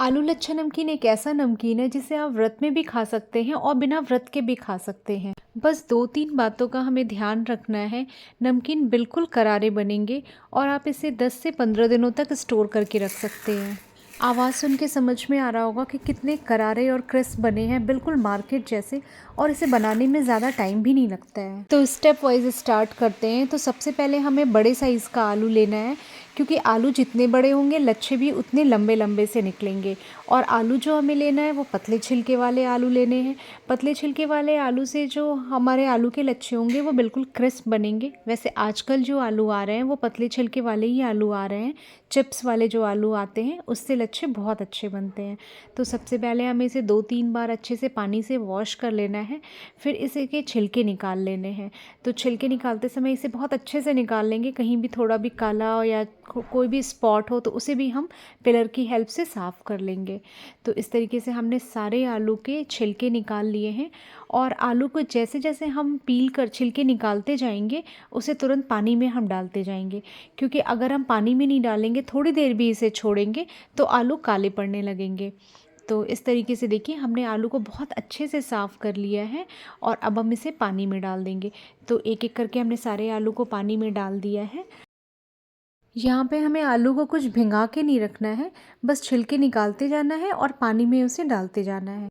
आलू लच्छा नमकीन एक ऐसा नमकीन है जिसे आप व्रत में भी खा सकते हैं और बिना व्रत के भी खा सकते हैं। बस 2-3 बातों का हमें ध्यान रखना है। नमकीन बिल्कुल करारे बनेंगे और आप इसे 10 से 15 दिनों तक स्टोर करके रख सकते हैं। आवाज़ सुन के समझ में आ रहा होगा कि कितने करारे और क्रिस्प बने हैं, बिल्कुल मार्केट जैसे। और इसे बनाने में ज़्यादा टाइम भी नहीं लगता है। तो स्टेप वाइज स्टार्ट करते हैं। तो सबसे पहले हमें बड़े साइज़ का आलू लेना है, क्योंकि आलू जितने बड़े होंगे लच्छे भी उतने लंबे लंबे से निकलेंगे। और आलू जो हमें लेना है वो पतले छिलके वाले आलू लेने हैं। पतले छिलके वाले आलू से जो हमारे आलू के लच्छे होंगे वो बिल्कुल क्रिस्प बनेंगे। वैसे आजकल जो आलू आ रहे हैं वो पतले छिलके वाले ही आलू आ रहे हैं। चिप्स वाले जो आलू आते हैं उससे लच्छे बहुत अच्छे बनते हैं। तो सबसे पहले हमें इसे 2-3 बार अच्छे से पानी से वॉश कर लेना है। फिर इसे के छिलके निकाल लेने हैं। तो छिलके निकालते समय इसे बहुत अच्छे से निकाल लेंगे, कहीं भी थोड़ा भी काला हो या कोई भी स्पॉट हो तो उसे भी हम पिलर की हेल्प से साफ़ कर लेंगे। तो इस तरीके से हमने सारे आलू के छिलके निकाल लिए हैं। और आलू को जैसे जैसे हम पील कर छिलके निकालते जाएंगे उसे तुरंत पानी में हम डालते जाएंगे, क्योंकि अगर हम पानी में नहीं डालेंगे, थोड़ी देर भी इसे छोड़ेंगे तो आलू काले पड़ने लगेंगे। तो इस तरीके से देखिए हमने आलू को बहुत अच्छे से साफ़ कर लिया है और अब हम इसे पानी में डाल देंगे। तो एक एक करके हमने सारे आलू को पानी में डाल दिया है। यहाँ पे हमें आलू को कुछ भिंगा के नहीं रखना है, बस छिलके निकालते जाना है और पानी में उसे डालते जाना है।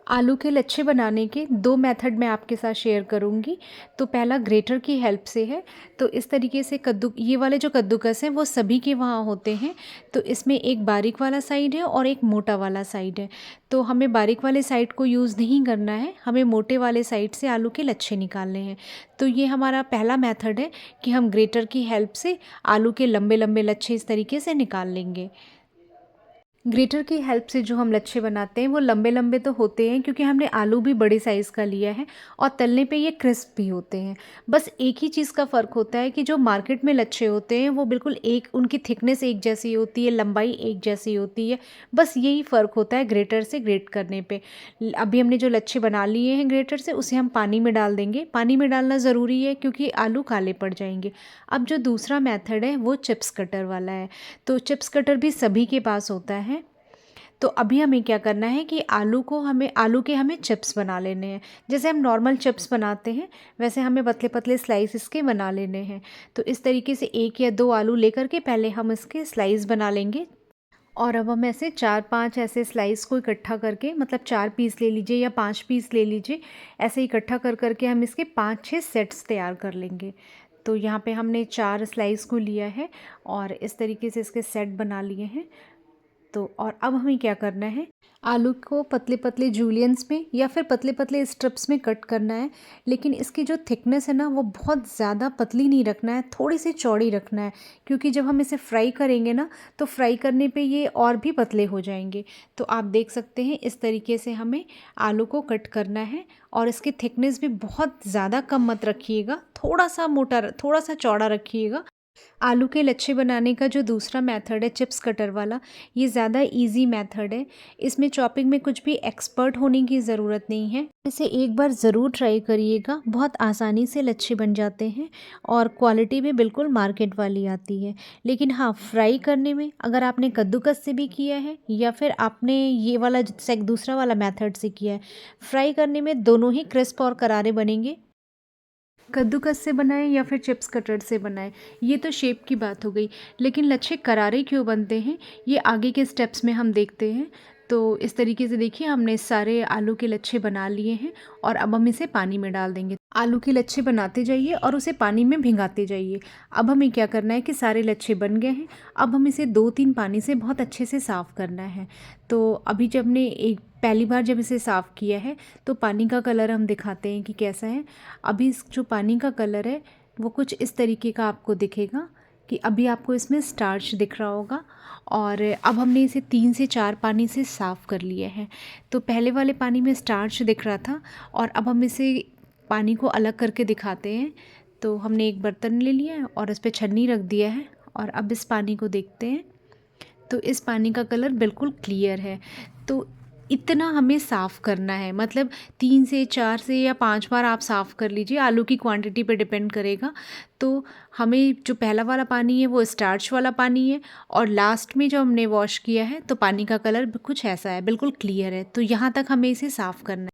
आलू के लच्छे बनाने के 2 मेथड मैं आपके साथ शेयर करूँगी। तो पहला ग्रेटर की हेल्प से है। तो इस तरीके से ये वाले जो कद्दूकस हैं वो सभी के वहाँ होते हैं। तो इसमें एक बारीक वाला साइड है और एक मोटा वाला साइड है। तो हमें बारीक वाले साइड को यूज़ नहीं करना है, हमें मोटे वाले साइड से आलू के लच्छे निकालने हैं। तो ये हमारा पहला मेथड है कि हम ग्रेटर की हेल्प से आलू के लंबे लंबे लच्छे इस तरीके से निकाल लेंगे। ग्रेटर की हेल्प से जो हम लच्छे बनाते हैं वो लंबे लंबे तो होते हैं, क्योंकि हमने आलू भी बड़े साइज़ का लिया है और तलने पे ये क्रिस्प भी होते हैं। बस एक ही चीज़ का फ़र्क होता है कि जो मार्केट में लच्छे होते हैं वो बिल्कुल एक, उनकी थिकनेस एक जैसी होती है, लंबाई एक जैसी होती है। बस यही फ़र्क होता है ग्रेटर से ग्रेट करने पे। अभी हमने जो लच्छे बना लिए हैं ग्रेटर से, उसे हम पानी में डाल देंगे। पानी में डालना ज़रूरी है क्योंकि आलू काले पड़ जाएंगे। अब जो दूसरा मेथड है वो चिप्स कटर वाला है। तो चिप्स कटर भी सभी के पास होता है। तो अभी हमें क्या करना है कि आलू के हमें चिप्स बना लेने हैं। जैसे हम नॉर्मल चिप्स बनाते हैं वैसे हमें पतले पतले स्लाइस इसके बना लेने हैं। तो इस तरीके से 1 या 2 आलू लेकर के पहले हम इसके स्लाइस बना लेंगे। और अब हम ऐसे 4-5 ऐसे स्लाइस को इकट्ठा करके, मतलब 4 पीस ले लीजिए या 5 पीस ले लीजिए, ऐसे इकट्ठा कर करके हम इसके 5-6 सेट्स तैयार कर लेंगे। तो यहाँ पे हमने 4 स्लाइस को लिया है और इस तरीके से इसके सेट बना लिए हैं। तो और अब हमें क्या करना है, आलू को पतले पतले जूलियंस में या फिर पतले पतले स्ट्रिप्स में कट करना है। लेकिन इसकी जो थिकनेस है ना वो बहुत ज़्यादा पतली नहीं रखना है, थोड़ी सी चौड़ी रखना है, क्योंकि जब हम इसे फ्राई करेंगे ना तो फ्राई करने पे ये और भी पतले हो जाएंगे। तो आप देख सकते हैं इस तरीके से हमें आलू को कट करना है। और इसकी थिकनेस भी बहुत ज़्यादा कम मत रखिएगा, थोड़ा सा मोटा, थोड़ा सा चौड़ा रखिएगा। आलू के लच्छे बनाने का जो दूसरा मेथड है चिप्स कटर वाला, ये ज़्यादा इजी मेथड है। इसमें चॉपिंग में कुछ भी एक्सपर्ट होने की ज़रूरत नहीं है। इसे एक बार ज़रूर ट्राई करिएगा, बहुत आसानी से लच्छे बन जाते हैं और क्वालिटी भी बिल्कुल मार्केट वाली आती है। लेकिन हाँ, फ्राई करने में अगर आपने कद्दूकस से भी किया है या फिर आपने ये वाला दूसरा वाला मेथड से किया है, फ्राई करने में दोनों ही क्रिस्प और करारे बनेंगे। कद्दूकस से बनाएं या फिर चिप्स कटर से बनाएं, ये तो शेप की बात हो गई। लेकिन लच्छे करारे क्यों बनते हैं ये आगे के स्टेप्स में हम देखते हैं। तो इस तरीके से देखिए हमने सारे आलू के लच्छे बना लिए हैं और अब हम इसे पानी में डाल देंगे। आलू के लच्छे बनाते जाइए और उसे पानी में भिंगाते जाइए। अब हमें क्या करना है कि सारे लच्छे बन गए हैं, अब हम इसे 2-3 पानी से बहुत अच्छे से साफ़ करना है। तो अभी जब हमने एक पहली बार जब इसे साफ़ किया है तो पानी का कलर हम दिखाते हैं कि कैसा है। अभी इस जो पानी का कलर है वो कुछ इस तरीके का आपको दिखेगा कि अभी आपको इसमें स्टार्च दिख रहा होगा। और अब हमने इसे 3 से 4 पानी से साफ़ कर लिया है। तो पहले वाले पानी में स्टार्च दिख रहा था और अब हम इसे पानी को अलग करके दिखाते हैं। तो हमने एक बर्तन ले लिया है और इस पर छन्नी रख दिया है और अब इस पानी को देखते हैं। तो इस पानी का कलर बिल्कुल क्लियर है। तो इतना हमें साफ़ करना है, मतलब 3 से 4 से या 5 बार आप साफ़ कर लीजिए, आलू की क्वांटिटी पे डिपेंड करेगा। तो हमें जो पहला वाला पानी है वो स्टार्च वाला पानी है, और लास्ट में जो हमने वॉश किया है तो पानी का कलर कुछ ऐसा है, बिल्कुल क्लियर है। तो यहाँ तक हमें इसे साफ़ करना है।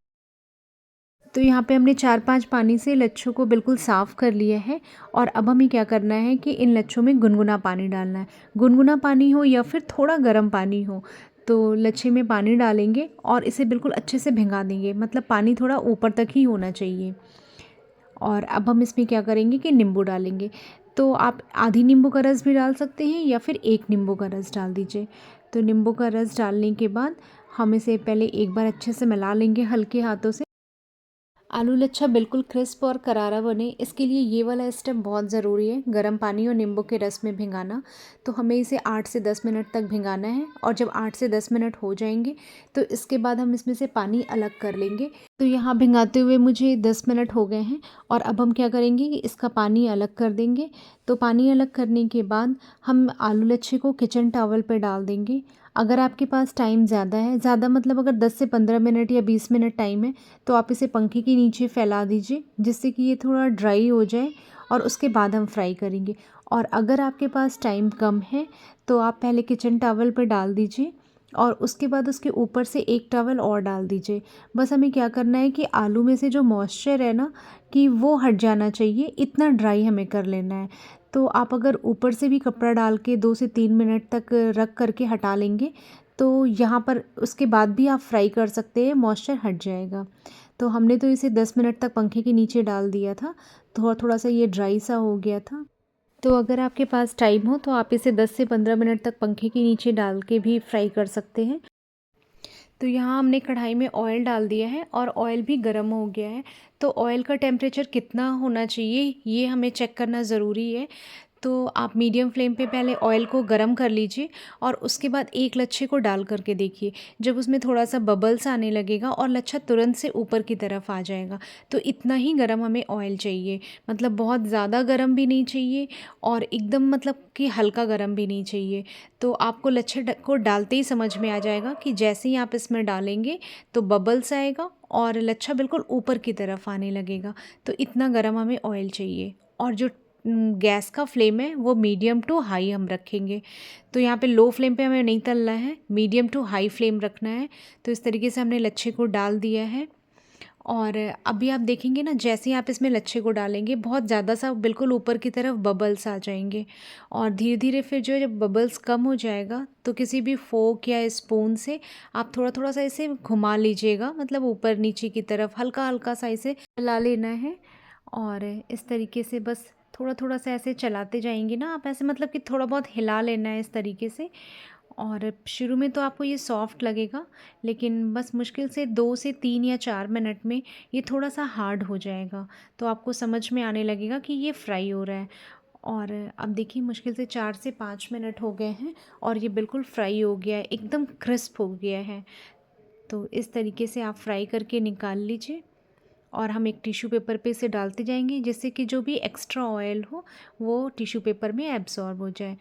तो यहाँ पे हमने 4-5 पानी से लच्छों को बिल्कुल साफ़ कर लिया है, और अब हमें क्या करना है कि इन लच्छों में गुनगुना पानी डालना है। गुनगुना पानी हो या फिर थोड़ा गर्म पानी हो, तो लच्छे में पानी डालेंगे और इसे बिल्कुल अच्छे से भिंगा देंगे, मतलब पानी थोड़ा ऊपर तक ही होना चाहिए। और अब हम इसमें क्या करेंगे कि नींबू डालेंगे। तो आप आधी नींबू का रस भी डाल सकते हैं या फिर 1 नींबू का रस डाल दीजिए। तो नींबू का रस डालने के बाद हम इसे पहले एक बार अच्छे से मिला लेंगे हल्के हाथों से। आलू लच्छा बिल्कुल क्रिस्प और करारा बने, इसके लिए ये वाला स्टेप बहुत ज़रूरी है, गर्म पानी और नींबू के रस में भिंगाना। तो हमें इसे 8 से 10 मिनट तक भिंगाना है, और जब 8 से 10 मिनट हो जाएंगे तो इसके बाद हम इसमें से पानी अलग कर लेंगे। तो यहाँ भिंगाते हुए मुझे 10 मिनट हो गए हैं, और अब हम क्या करेंगे कि इसका पानी अलग कर देंगे। तो पानी अलग करने के बाद हम आलू लच्छे को किचन टॉवल पर डाल देंगे। अगर आपके पास टाइम ज़्यादा है, ज़्यादा मतलब अगर 10 से 15 मिनट या 20 मिनट टाइम है, तो आप इसे पंखे के नीचे फैला दीजिए, जिससे कि ये थोड़ा ड्राई हो जाए, और उसके बाद हम फ्राई करेंगे। और अगर आपके पास टाइम कम है तो आप पहले किचन टॉवल पर डाल दीजिए, और उसके बाद उसके ऊपर से एक टॉवल और डाल दीजिए। बस हमें क्या करना है कि आलू में से जो मॉइस्चर है ना, कि वो हट जाना चाहिए, इतना ड्राई हमें कर लेना है। तो आप अगर ऊपर से भी कपड़ा डाल के 2 से 3 मिनट तक रख करके हटा लेंगे, तो यहाँ पर उसके बाद भी आप फ्राई कर सकते हैं, मॉइस्चर हट जाएगा। तो हमने तो इसे 10 मिनट तक पंखे के नीचे डाल दिया था, थोड़ा थोड़ा सा ये ड्राई सा हो गया था। तो अगर आपके पास टाइम हो तो आप इसे 10 से 15 मिनट तक पंखे के नीचे डाल के भी फ्राई कर सकते हैं। तो यहाँ हमने कढ़ाई में ऑयल डाल दिया है, और ऑयल भी गर्म हो गया है। तो ऑयल का टेम्परेचर कितना होना चाहिए ये हमें चेक करना ज़रूरी है। तो आप मीडियम फ्लेम पे पहले ऑयल को गरम कर लीजिए, और उसके बाद एक लच्छे को डाल करके देखिए। जब उसमें थोड़ा सा बबल्स आने लगेगा और लच्छा तुरंत से ऊपर की तरफ आ जाएगा, तो इतना ही गरम हमें ऑयल चाहिए। मतलब बहुत ज़्यादा गरम भी नहीं चाहिए, और एकदम मतलब कि हल्का गरम भी नहीं चाहिए। तो आपको लच्छे को डालते ही समझ में आ जाएगा कि जैसे ही आप इसमें डालेंगे तो बबल्स आएगा और लच्छा बिल्कुल ऊपर की तरफ आने लगेगा। तो इतना गरम हमें ऑयल चाहिए, और जो गैस का फ्लेम है वो मीडियम टू हाई हम रखेंगे। तो यहाँ पे लो फ्लेम पे हमें नहीं तलना है, मीडियम टू हाई फ्लेम रखना है। तो इस तरीके से हमने लच्छे को डाल दिया है, और अभी आप देखेंगे ना, जैसे ही आप इसमें लच्छे को डालेंगे बहुत ज़्यादा सा बिल्कुल ऊपर की तरफ बबल्स आ जाएंगे, और धीरे धीरे फिर जो है जब बबल्स कम हो जाएगा तो किसी भी फोक या स्पून से आप थोड़ा थोड़ा सा इसे घुमा लीजिएगा, मतलब ऊपर नीचे की तरफ हल्का हल्का सा इसे चला लेना है। और इस तरीके से बस थोड़ा थोड़ा सा ऐसे चलाते जाएंगे ना आप, ऐसे मतलब कि थोड़ा बहुत हिला लेना है इस तरीके से। और शुरू में तो आपको ये सॉफ्ट लगेगा, लेकिन बस मुश्किल से 2 से 3 या 4 मिनट में ये थोड़ा सा हार्ड हो जाएगा। तो आपको समझ में आने लगेगा कि ये फ्राई हो रहा है। और अब देखिए मुश्किल से 4 से 5 मिनट हो गए हैं, और ये बिल्कुल फ्राई हो गया है, एकदम क्रिस्प हो गया है। तो इस तरीके से आप फ्राई करके निकाल लीजिए, और हम एक टिश्यू पेपर पे इसे डालते जाएंगे, जिससे कि जो भी एक्स्ट्रा ऑयल हो वो टिश्यू पेपर में एब्जॉर्ब हो जाए।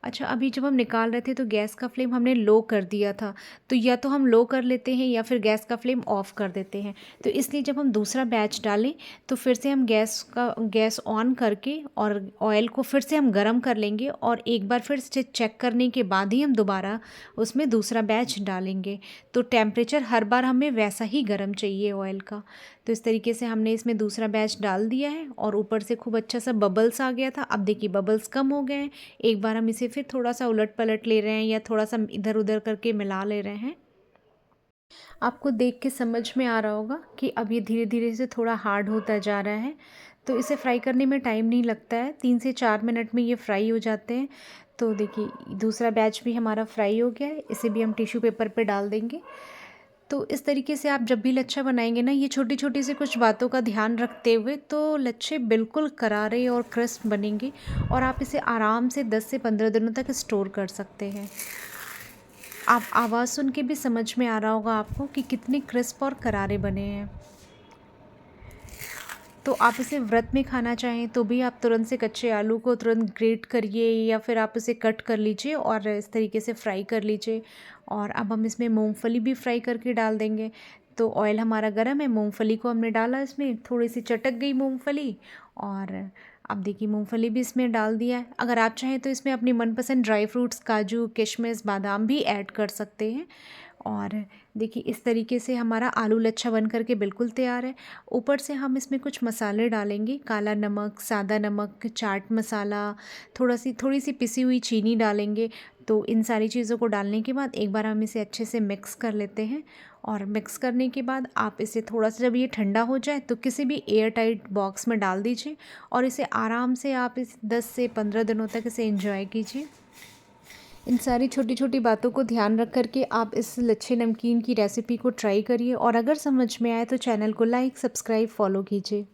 अच्छा, अभी जब हम निकाल रहे थे तो गैस का फ्लेम हमने लो कर दिया था, तो या तो हम लो कर लेते हैं या फिर गैस का फ्लेम ऑफ़ कर देते हैं। तो इसलिए जब हम दूसरा बैच डालें तो फिर से हम गैस ऑन करके और ऑयल को फिर से हम गरम कर लेंगे, और एक बार फिर से चेक करने के बाद ही हम दोबारा उसमें दूसरा बैच डालेंगे। तो टेम्परेचर हर बार हमें वैसा ही गर्म चाहिए ऑयल का। तो इस तरीके से हमने इसमें दूसरा बैच डाल दिया है, और ऊपर से खूब अच्छा सा बबल्स आ गया था। अब देखिए बबल्स कम हो गए हैं। एक बार हम इसे फिर थोड़ा सा उलट पलट ले रहे हैं, या थोड़ा सा इधर उधर करके मिला ले रहे हैं। आपको देख के समझ में आ रहा होगा कि अब ये धीरे धीरे से थोड़ा हार्ड होता जा रहा है। तो इसे फ्राई करने में टाइम नहीं लगता है, 3 से 4 मिनट में ये फ्राई हो जाते हैं। तो देखिए दूसरा बैच भी हमारा फ्राई हो गया है, इसे भी हम टिश्यू पेपर पे डाल देंगे। तो इस तरीके से आप जब भी लच्छा बनाएंगे ना, ये छोटी छोटी सी कुछ बातों का ध्यान रखते हुए तो लच्छे बिल्कुल करारे और क्रिस्प बनेंगे, और आप इसे आराम से 10 से 15 दिनों तक स्टोर कर सकते हैं। आप आवाज़ सुन के भी समझ में आ रहा होगा आपको कि कितने क्रिस्प और करारे बने हैं। तो आप इसे व्रत में खाना चाहें तो भी आप तुरंत से कच्चे आलू को तुरंत ग्रेट करिए या फिर आप इसे कट कर लीजिए और इस तरीके से फ्राई कर लीजिए। और अब हम इसमें मूंगफली भी फ्राई करके डाल देंगे। तो ऑयल हमारा गर्म है, मूंगफली को हमने डाला, इसमें थोड़ी सी चटक गई मूंगफली और अब देखिए मूंगफली भी इसमें डाल दिया है। अगर आप चाहें तो इसमें अपनी मनपसंद ड्राई फ्रूट्स काजू किशमिश बादाम भी ऐड कर सकते हैं। और देखिए इस तरीके से हमारा आलू लच्छा बन करके बिल्कुल तैयार है। ऊपर से हम इसमें कुछ मसाले डालेंगे, काला नमक, सादा नमक, चाट मसाला, थोड़ी सी पिसी हुई चीनी डालेंगे। तो इन सारी चीज़ों को डालने के बाद एक बार हम इसे अच्छे से मिक्स कर लेते हैं। और मिक्स करने के बाद आप इसे थोड़ा सा जब ये ठंडा हो जाए तो किसी भी एयर टाइट बॉक्स में डाल दीजिए और इसे आराम से आप इस 10 से 15 दिनों तक इसे एंजॉय कीजिए। इन सारी छोटी छोटी बातों को ध्यान रख कर के आप इस लच्छे नमकीन की रेसिपी को ट्राई करिए और अगर समझ में आए तो चैनल को लाइक सब्सक्राइब फॉलो कीजिए।